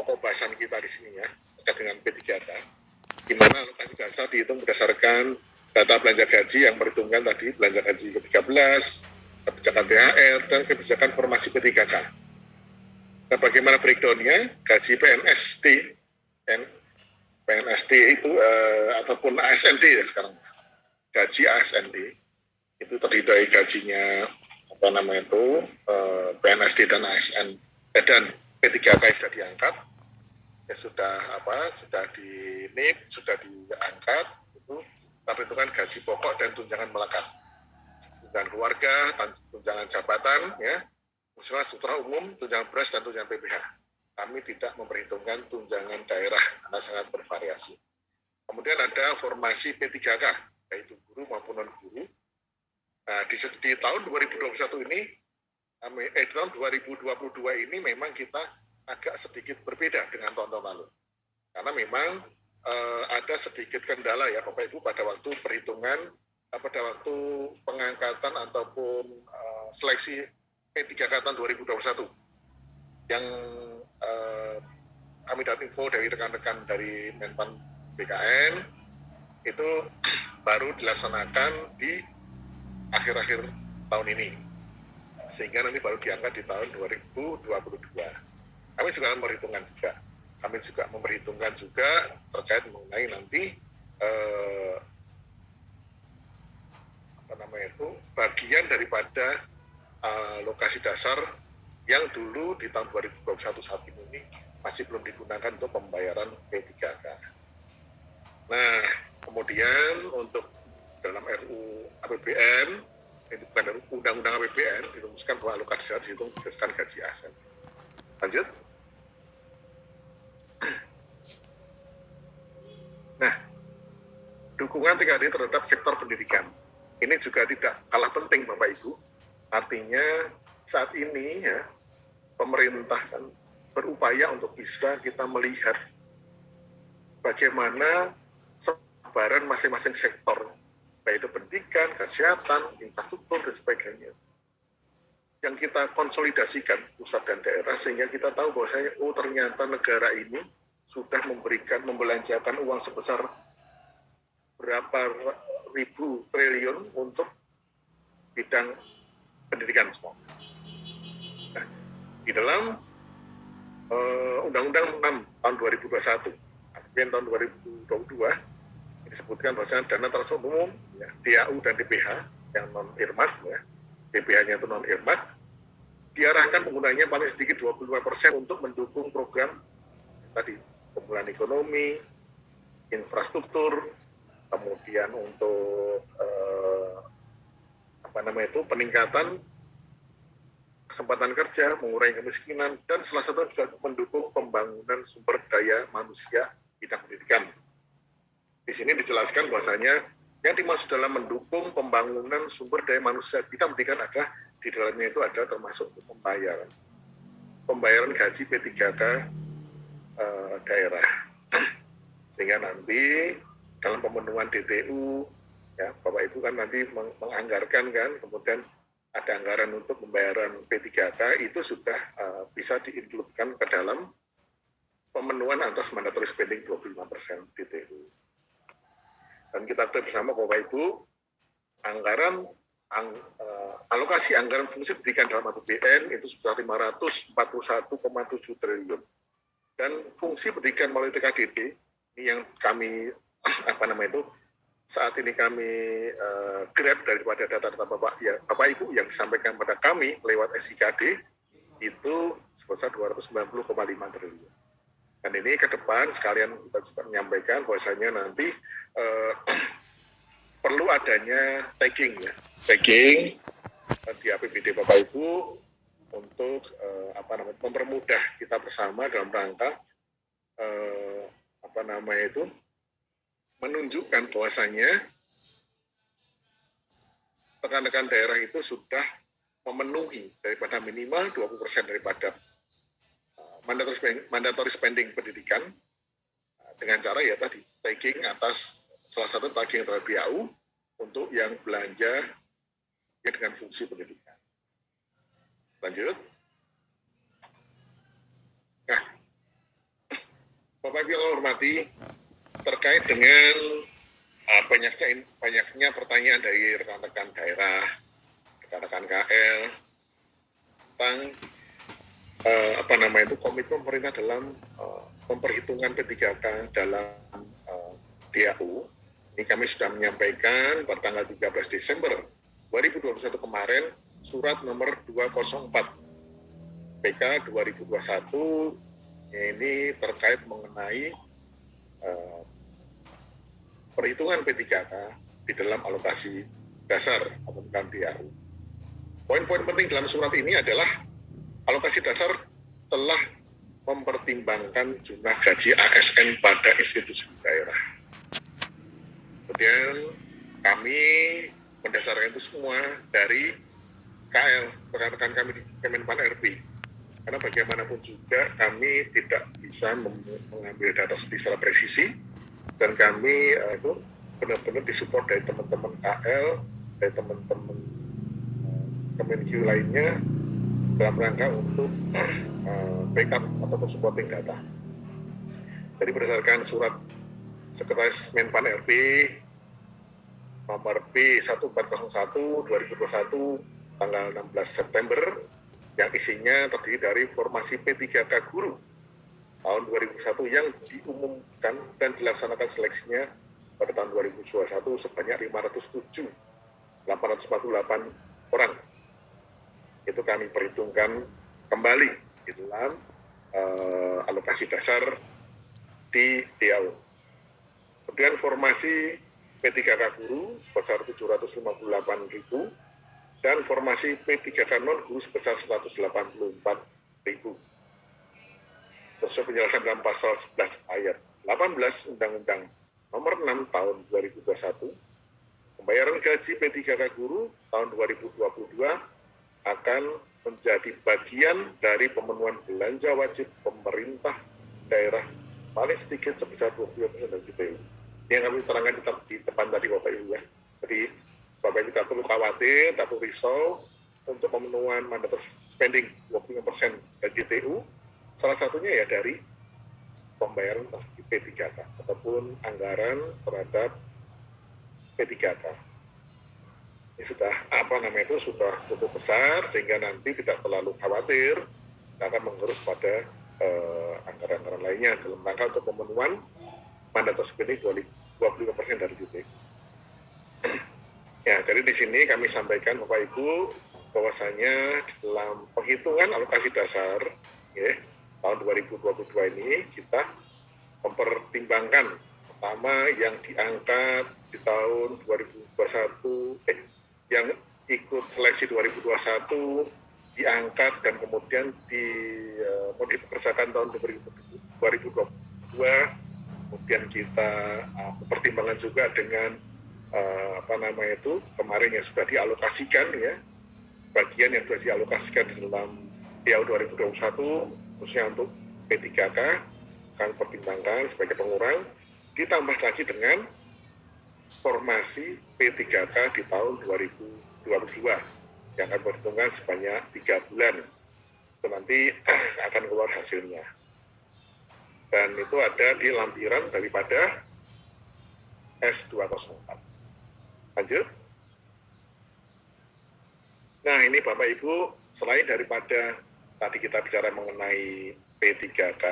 pokok bahasan kita di sini ya, terkait dengan P3K, di mana alokasi dasar dihitung berdasarkan data belanja gaji yang perhitungkan tadi belanja gaji ke-13, kebijakan THR, dan kebijakan formasi P3K. Nah, bagaimana breakdown-nya? Gaji PNSD itu ataupun ASND ya sekarang, gaji ASND itu terdiri dari gajinya PNSD dan ASN dan P3K yang sudah diangkat, ya sudah di NIP, sudah diangkat, itu perhitungan gaji pokok dan tunjangan melekat, tunjangan keluarga, tunjangan jabatan, ya, usulan struktural umum, tunjangan beras dan tunjangan PPh. Kami tidak memperhitungkan tunjangan daerah karena sangat bervariasi. Kemudian ada formasi P3K, yaitu guru maupun non guru. Nah, di tahun 2021 ini, di tahun 2022 ini memang kita agak sedikit berbeda dengan tahun-tahun lalu. Karena memang ada sedikit kendala ya Bapak Ibu pada waktu perhitungan, pada waktu pengangkatan ataupun seleksi P3K tahun 2021. Yang kami dapat info dari rekan-rekan dari Menpan BKN, itu baru dilaksanakan di akhir-akhir tahun ini. Sehingga nanti baru diangkat di tahun 2022. Kami juga memperhitungkan juga. Kami juga memperhitungkan juga terkait mengenai nanti bagian daripada lokasi dasar yang dulu di tahun 2021 saat ini masih belum digunakan untuk pembayaran P3K. Nah, kemudian untuk dalam RUU APBN, ini bukan undang-undang APBN, dirumuskan bahwa alokasi dasar dihitung berdasarkan gaji ASN. Lanjut. Nah, dukungan TKD terhadap sektor pendidikan. Ini juga tidak kalah penting Bapak Ibu. Artinya saat ini ya, pemerintah kan berupaya untuk bisa kita melihat bagaimana sebaran masing-masing sektor, baik itu pendidikan, kesehatan, infrastruktur, dan sebagainya, yang kita konsolidasikan pusat dan daerah, sehingga kita tahu bahwasanya ternyata negara ini sudah membelanjakan uang sebesar berapa ribu triliun untuk bidang pendidikan semua. Nah, di dalam Undang-Undang 6 tahun 2021, APBN tahun 2022, disebutkan bahwasanya dana transportasi umum, ya, DAU dan DPH yang non-irmat, ya, DPH-nya itu non-irmat, diarahkan penggunanya paling sedikit 25% untuk mendukung program tadi, pemulihan ekonomi, infrastruktur, kemudian untuk peningkatan kesempatan kerja, mengurangi kemiskinan, dan salah satu juga mendukung pembangunan sumber daya manusia bidang pendidikan. Di sini dijelaskan bahwasanya yang dimaksud dalam mendukung pembangunan sumber daya manusia bidang pendidikan adalah di dalamnya itu ada termasuk pembayaran gaji P3K daerah. Sehingga nanti dalam pemenuhan DTU, ya Bapak Ibu kan nanti menganggarkan kan, kemudian ada anggaran untuk pembayaran P3K, itu sudah bisa diinkludkan ke dalam pemenuhan atas mandatory spending 25% DTU. Dan kita tahu bersama Bapak Ibu, alokasi anggaran fungsi pendidikan dalam APBN itu sebesar 541,7 triliun. Dan fungsi pendidikan melalui TKDD ini yang kami saat ini kami grab daripada data-data Bapak Ibu yang disampaikan pada kami lewat SIKD itu sebesar 290,5 triliun. Dan ini ke depan sekalian kita juga menyampaikan bahwasanya nanti perlu adanya tagging di APBD Bapak Ibu untuk mempermudah kita bersama dalam rangka menunjukkan bahwasanya rekan-rekan daerah itu sudah memenuhi daripada minimal 20% daripada mandatory spending pendidikan dengan cara ya tadi tagging atas salah satu tagging terhadap BAU untuk yang belanja dengan fungsi pendidikan. Lanjut. Nah, Bapak Ibu yang saya hormati, terkait dengan banyaknya pertanyaan dari rekan-rekan daerah, rekan-rekan KL tentang komitmen pemerintah dalam memperhitungkan P3K dalam DAU. Ini kami sudah menyampaikan pada tanggal 13 Desember 2021 kemarin surat nomor 204 PK 2021 ini terkait mengenai perhitungan P3K di dalam alokasi dasar atau bukan DAU. Poin-poin penting dalam surat ini adalah alokasi dasar telah mempertimbangkan jumlah gaji ASN pada institusi daerah. Kemudian kami mendasarkan itu semua dari KL, rekan-rekan kami di Kemenpan RB. Karena bagaimanapun juga kami tidak bisa mengambil data secara presisi, dan kami itu benar-benar disupport dari teman-teman KL, dari teman-teman Kemenkyu lainnya dalam rangka untuk backup ataupun supporting data. Jadi berdasarkan surat Sekretaris Menpan RB nomor B1401 2021 tanggal 16 September yang isinya terdiri dari formasi P3K guru tahun 2021 yang diumumkan dan dilaksanakan seleksinya pada tahun 2021 sebanyak 507.848 orang. Itu kami perhitungkan kembali di dalam alokasi dasar di DAU. Kemudian formasi P3K guru sebesar 758.000 dan formasi P3K non guru sebesar 184.000. Sesuai penjelasan dalam pasal 11 ayat 18 Undang-Undang Nomor 6 Tahun 2021, pembayaran gaji P3K guru tahun 2022 akan menjadi bagian dari pemenuhan belanja wajib pemerintah daerah paling sedikit sebesar 20% dari GPU. Ini yang kami terangkan di depan tadi Bapak Ibu ya. Jadi Bapak Ibu tak perlu khawatir, tak perlu risau untuk pemenuhan mandatory spending 25% dari GTU. Salah satunya ya dari pembayaran P3K ataupun anggaran terhadap P3K. Ini sudah sudah cukup besar sehingga nanti tidak terlalu khawatir akan mengurus pada anggaran-anggaran lainnya dalam rangka untuk pemenuhan mandatory spending 25% dari GDP. Ya, jadi di sini kami sampaikan Bapak Ibu bahwasanya dalam penghitungan alokasi dasar ya, tahun 2022 ini kita mempertimbangkan pertama yang diangkat di tahun 2021 yang ikut seleksi 2021 diangkat dan kemudian mau dipekerjakan tahun 2022, kemudian kita pertimbangan juga dengan kemarin yang sudah dialokasikan ya, bagian yang sudah dialokasikan di dalam DAU 2021 khususnya untuk P3K kami pertimbangkan sebagai pengurang, ditambah lagi dengan formasi P3K di tahun 2022 yang akan berhitungan sebanyak 3 bulan. Itu nanti akan keluar hasilnya. Dan itu ada di lampiran daripada S204. Lanjut. Nah ini Bapak Ibu, selain daripada tadi kita bicara mengenai P3K,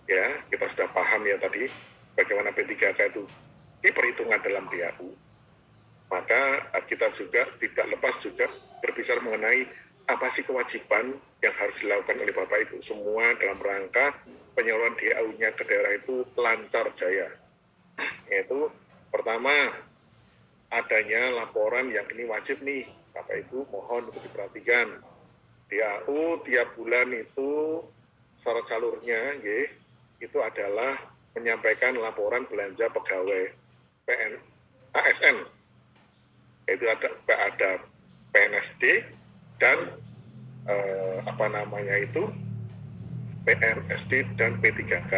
ya kita sudah paham ya tadi bagaimana P3K itu diperhitungkan dalam DAU, maka kita juga tidak lepas juga berbicara mengenai apa sih kewajiban yang harus dilakukan oleh Bapak Ibu semua dalam rangka penyaluran DAU-nya ke daerah itu lancar jaya. Yaitu pertama, adanya laporan yang ini wajib nih Bapak Ibu, mohon untuk diperhatikan. DAU tiap bulan itu syarat salurnya itu adalah menyampaikan laporan belanja pegawai ASN, itu ada PNSD dan PNSD dan P3K.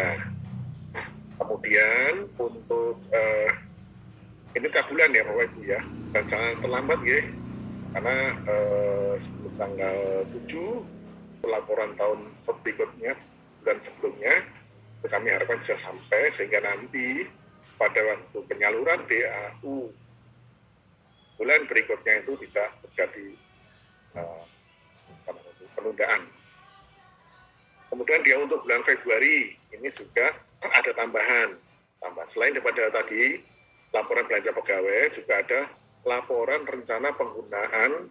Kemudian untuk ini tiap bulan ya Bapak Ibu ya, dan jangan terlambat ya, karena sebelum tanggal 7 laporan tahun berikutnya, bulan sebelumnya, Itu kami harapkan bisa sampai sehingga nanti pada waktu penyaluran DAU bulan berikutnya itu tidak terjadi penundaan. Kemudian dia untuk bulan Februari ini juga ada tambahan. Selain daripada tadi laporan belanja pegawai, juga ada laporan rencana penggunaan